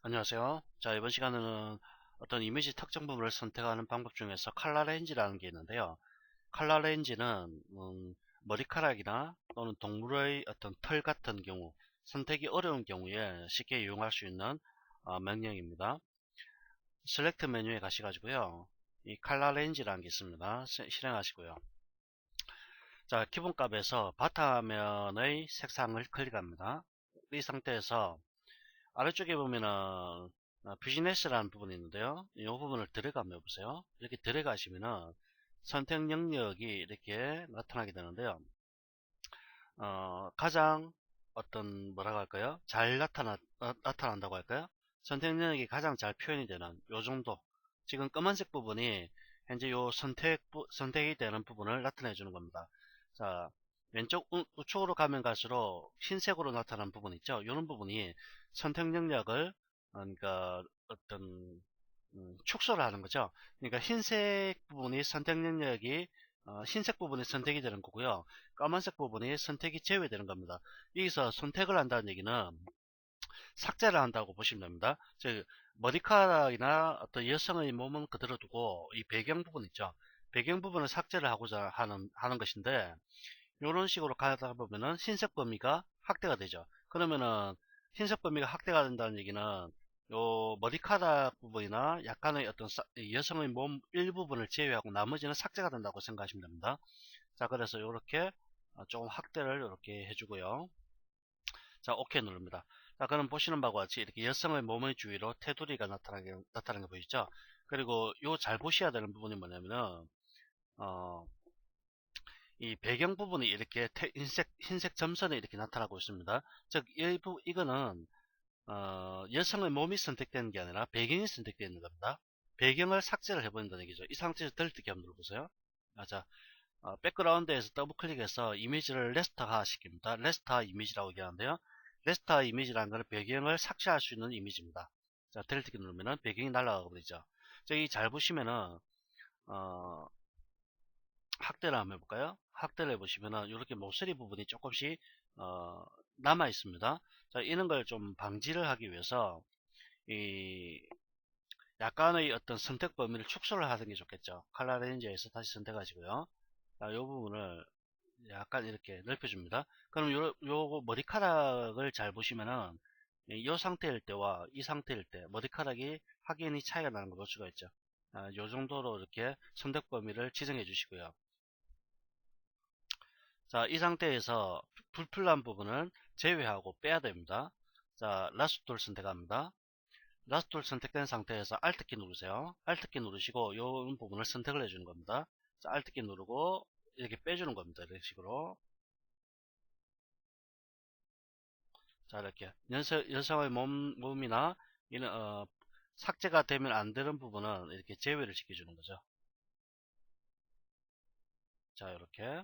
안녕하세요. 자, 이번 시간에는 어떤 이미지 특정 부분을 선택하는 방법 중에서 컬러 렌즈라는 게 있는데요. 컬러 렌즈는 머리카락이나 또는 동물의 어떤 털 같은 경우 선택이 어려운 경우에 쉽게 이용할 수 있는 명령입니다. 셀렉트 메뉴에 가셔가지고요. 이 컬러 렌즈라는 게 있습니다. 실행하시고요. 자, 기본값에서 바탕화면의 색상을 클릭합니다. 이 상태에서 아래쪽에 보면은 비즈니스라는 부분이 있는데요. 이 부분을 드래그 한번 해보세요. 이렇게 드래그 하시면은 선택 영역이 이렇게 나타나게 되는데요. 가장 어떤 뭐라고 할까요? 잘 나타난다고 할까요? 선택 영역이 가장 잘 표현이 되는 요 정도. 지금 검은색 부분이 현재 요 선택이 되는 부분을 나타내 주는 겁니다. 자, 왼쪽 우측으로 가면 갈수록 흰색으로 나타나는 부분 있죠? 이런 부분이 선택 영역을 그러니까 어떤 축소를 하는 거죠. 그러니까 흰색 부분이 선택 영역이 흰색 부분이 선택이 되는 거고요. 까만색 부분이 선택이 제외되는 겁니다. 여기서 선택을 한다는 얘기는 삭제를 한다고 보시면 됩니다. 즉 머리카락이나 어떤 여성의 몸은 그대로 두고 이 배경 부분 있죠. 배경 부분을 삭제를 하고자 하는 것인데 이런 식으로 가다 보면은 흰색 범위가 확대가 되죠. 그러면은 흰색 범위가 확대가 된다는 얘기는 요 머리카락 부분이나 약간의 어떤 여성의 몸 일부분을 제외하고 나머지는 삭제가 된다고 생각하시면 됩니다. 자, 그래서 이렇게 조금 확대를 이렇게 해주고요. 자, 오케이 누릅니다. 자, 그럼 보시는 바와 같이 이렇게 여성의 몸의 주위로 테두리가 나타나는 게 보이죠? 그리고 요 잘 보셔야 되는 부분이 뭐냐면은 어, 이 배경 부분이 이렇게 흰색 점선이 이렇게 나타나고 있습니다. 즉, 이거는 여성의 몸이 선택되는 게 아니라 배경이 선택되어 있는 겁니다. 배경을 삭제를 해버린다는 얘기죠. 이 상태에서 델트 키 한번 눌러보세요. 자, 백그라운드에서 더블 클릭해서 이미지를 레스터화 시킵니다. 레스터 이미지라고 얘기하는데요. 레스터 이미지라는 것은 배경을 삭제할 수 있는 이미지입니다. 자, 델트 키 누르면은 배경이 날아가 버리죠. 저기 잘 보시면은 어, 확대를 한번 해볼까요? 확대를 해보시면은 이렇게 모서리 부분이 조금씩 어, 남아 있습니다. 자, 이런 걸 좀 방지를 하기 위해서 이 약간의 어떤 선택 범위를 축소를 하는 게 좋겠죠. 컬러 렌즈에서 다시 선택하시고요. 자, 이 부분을 약간 이렇게 넓혀줍니다. 그럼 요 머리카락을 잘 보시면은 이 상태일 때와 이 상태일 때 머리카락이 확연히 차이가 나는 걸 볼 수가 있죠. 요 정도로 이렇게 선택 범위를 지정해 주시고요. 자, 이 상태에서 불필요한 부분은 제외하고 빼야 됩니다. 자, 라스트 툴 선택합니다. 라스트 툴 선택된 상태에서 Alt 키 누르세요. Alt 키 누르시고 이 부분을 선택을 해주는 겁니다. 자, Alt 키 누르고 이렇게 빼주는 겁니다. 이런 식으로. 자, 이렇게 여성의 몸이나 이런 삭제가 되면 안 되는 부분은 이렇게 제외를 시켜주는 거죠. 자, 이렇게.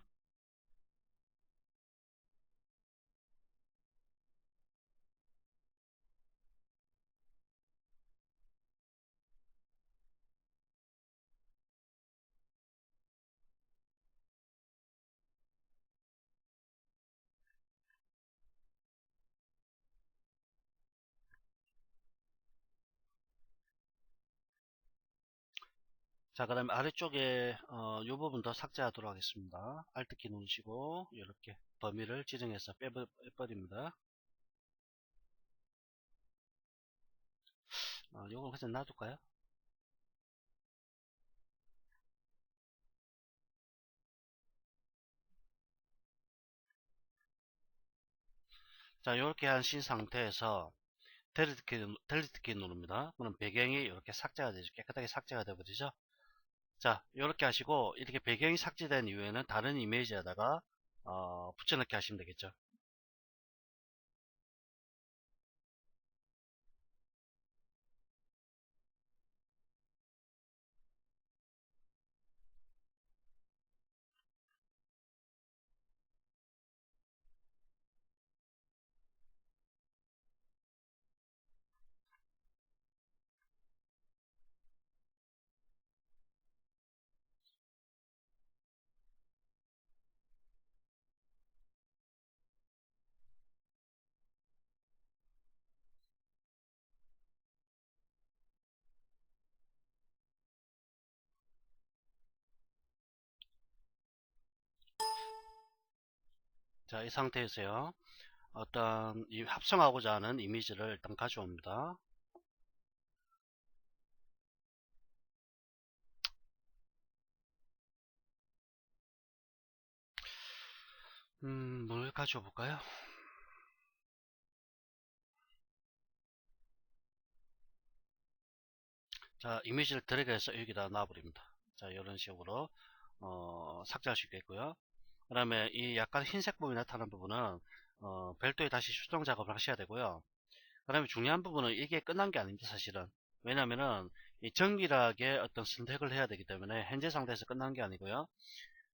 자, 그 다음에 아래쪽에 이 부분 더 삭제하도록 하겠습니다. Alt 키 누르시고 이렇게 범위를 지정해서 빼버립니다. 요거 그냥 놔둘까요? 자, 이렇게 하신 상태에서 델리트 키 누릅니다. 그럼 배경이 이렇게 삭제가 되죠. 깨끗하게 삭제가 되버리죠. 자, 이렇게 하시고 이렇게 배경이 삭제된 이후에는 다른 이미지에다가 붙여넣기 하시면 되겠죠. 자, 이 상태에서요. 어떤 이 합성하고자 하는 이미지를 일단 가져옵니다. 뭘 가져와 볼까요? 자, 이미지를 드래그해서 여기다 놔버립니다. 자, 이런 식으로 삭제할 수 있겠고요. 그 다음에 이 약간 흰색 부분이 나타난 부분은 별도의 다시 수정 작업을 하셔야 되고요. 그 다음에 중요한 부분은 이게 끝난 게 아닙니다, 사실은. 왜냐면은 이 정밀하게 어떤 선택을 해야 되기 때문에 현재 상태에서 끝난 게 아니고요.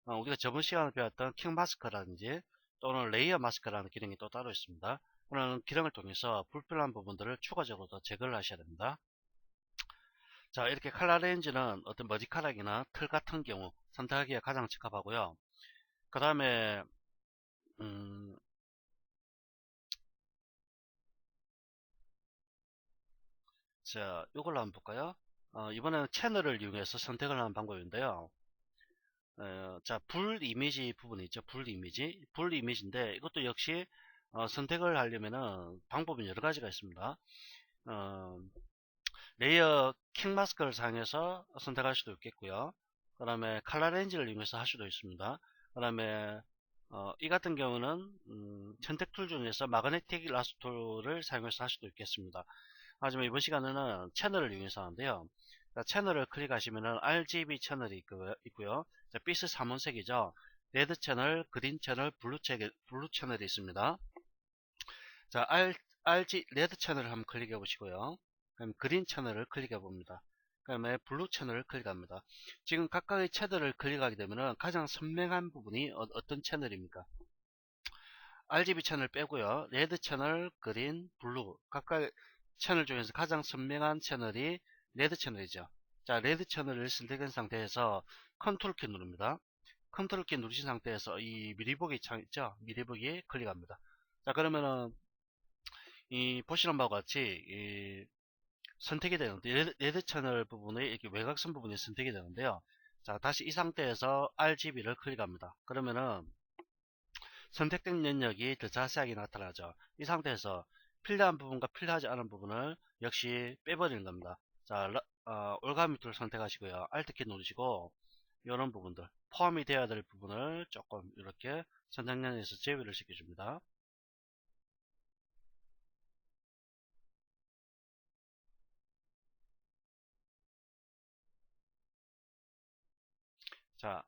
우리가 저번 시간에 배웠던 킹 마스크라든지 또는 레이어 마스크라는 기능이 또 따로 있습니다. 그런 기능을 통해서 불필요한 부분들을 추가적으로 더 제거를 하셔야 됩니다. 자, 이렇게 칼라 레인지는 어떤 머리카락이나 털 같은 경우 선택하기가 가장 적합하고요. 그 다음에 음, 자, 이걸로 한번 볼까요? 이번에는 채널을 이용해서 선택을 하는 방법인데요. 자, 불 이미지 부분이 있죠. 불 이미지. 불 이미지인데 이것도 역시 선택을 하려면은 방법이 여러 가지가 있습니다. 어, 레이어 킹 마스크를 사용해서 선택할 수도 있겠고요. 그 다음에 칼라 렌즈를 이용해서 할 수도 있습니다. 그 다음에 이 같은 경우는 선택 툴 중에서 마그네틱 라스 툴을 사용해서 할 수도 있겠습니다. 하지만 이번 시간에는 채널을 이용해서 하는데요. 자, 채널을 클릭하시면은 RGB 채널이 있고요. 자, 빛의 3원색이죠. 레드 채널, 그린 채널, 블루 채널이 있습니다. 자, 레드 채널을 한번 클릭해 보시고요. 그럼 그린 채널을 클릭해 봅니다. 그 다음에 블루 채널을 클릭합니다. 지금 각각의 채널을 클릭하게 되면 가장 선명한 부분이 어떤 채널입니까? RGB 채널 빼고요. 레드 채널, 그린, 블루 각각 채널 중에서 가장 선명한 채널이 레드 채널이죠. 자, 레드 채널을 선택한 상태에서 컨트롤 키 누릅니다. 컨트롤 키 누르신 상태에서 이 미리 보기 창 있죠? 미리 보기 클릭합니다. 자, 그러면은 이 보시는 바와 같이 이 선택이 되는데 레드 채널 부분의 이렇게 외곽선 부분이 선택이 되는데요. 자, 다시 이 상태에서 RGB를 클릭합니다. 그러면은 선택된 영역이 더 자세하게 나타나죠. 이 상태에서 필요한 부분과 필요하지 않은 부분을 역시 빼버리는 겁니다. 자, 올가미 툴 선택하시고요. Alt키 누르시고 이런 부분들 포함이 되어야 될 부분을 조금 이렇게 선택면에서 제외를 시켜줍니다. 자,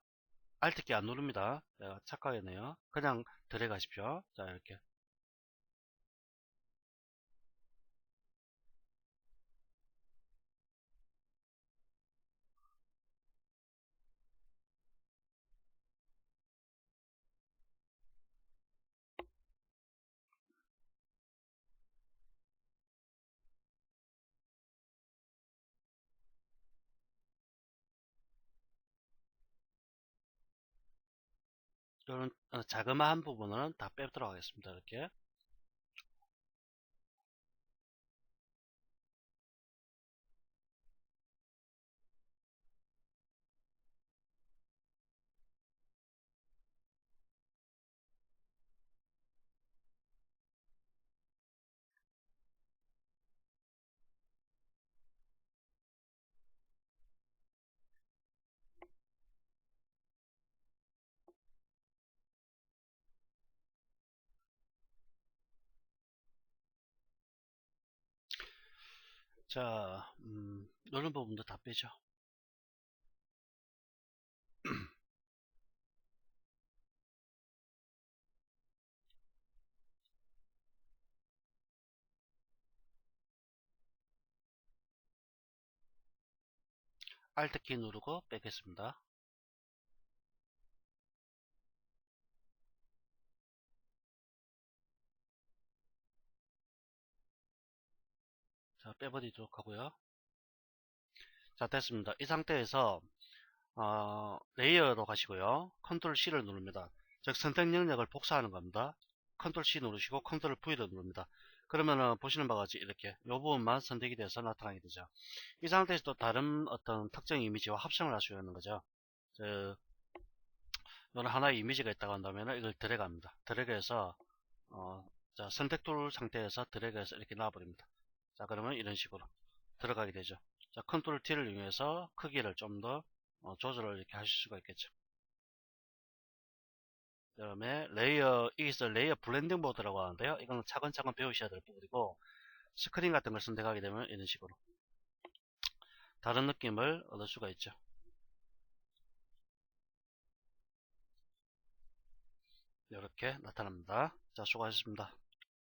Alt키 안 누릅니다. 내가 착각했네요. 그냥 들어가십시오. 자, 이렇게 이런 자그마한 부분은 다 빼도록 하겠습니다. 이렇게 자, 이런 부분도 다 빼죠. Alt키 누르고 빼겠습니다. 자, 빼버리도록 하고요. 자, 됐습니다. 이 상태에서 레이어로 가시고요. 컨트롤 C를 누릅니다. 즉 선택 영역을 복사하는 겁니다. 컨트롤 C 누르시고 컨트롤 V를 누릅니다. 그러면은 보시는 바와 같이 이렇게 이 부분만 선택이 돼서 나타나게 되죠. 이 상태에서 또 다른 어떤 특정 이미지와 합성을 할 수 있는 거죠. 저, 이런 하나의 이미지가 있다고 한다면 이걸 드래그합니다. 드래그해서 자, 선택 툴 상태에서 드래그해서 이렇게 놔버립니다. 자, 그러면 이런 식으로 들어가게 되죠. 자, 컨트롤 T를 이용해서 크기를 좀 더 조절을 이렇게 하실 수가 있겠죠. 그 다음에 레이어, 여기서 레이어 블렌딩 모드라고 하는데요. 이거는 차근차근 배우셔야 될 부분이고, 스크린 같은 걸 선택하게 되면 이런 식으로 다른 느낌을 얻을 수가 있죠. 이렇게 나타납니다. 자, 수고하셨습니다.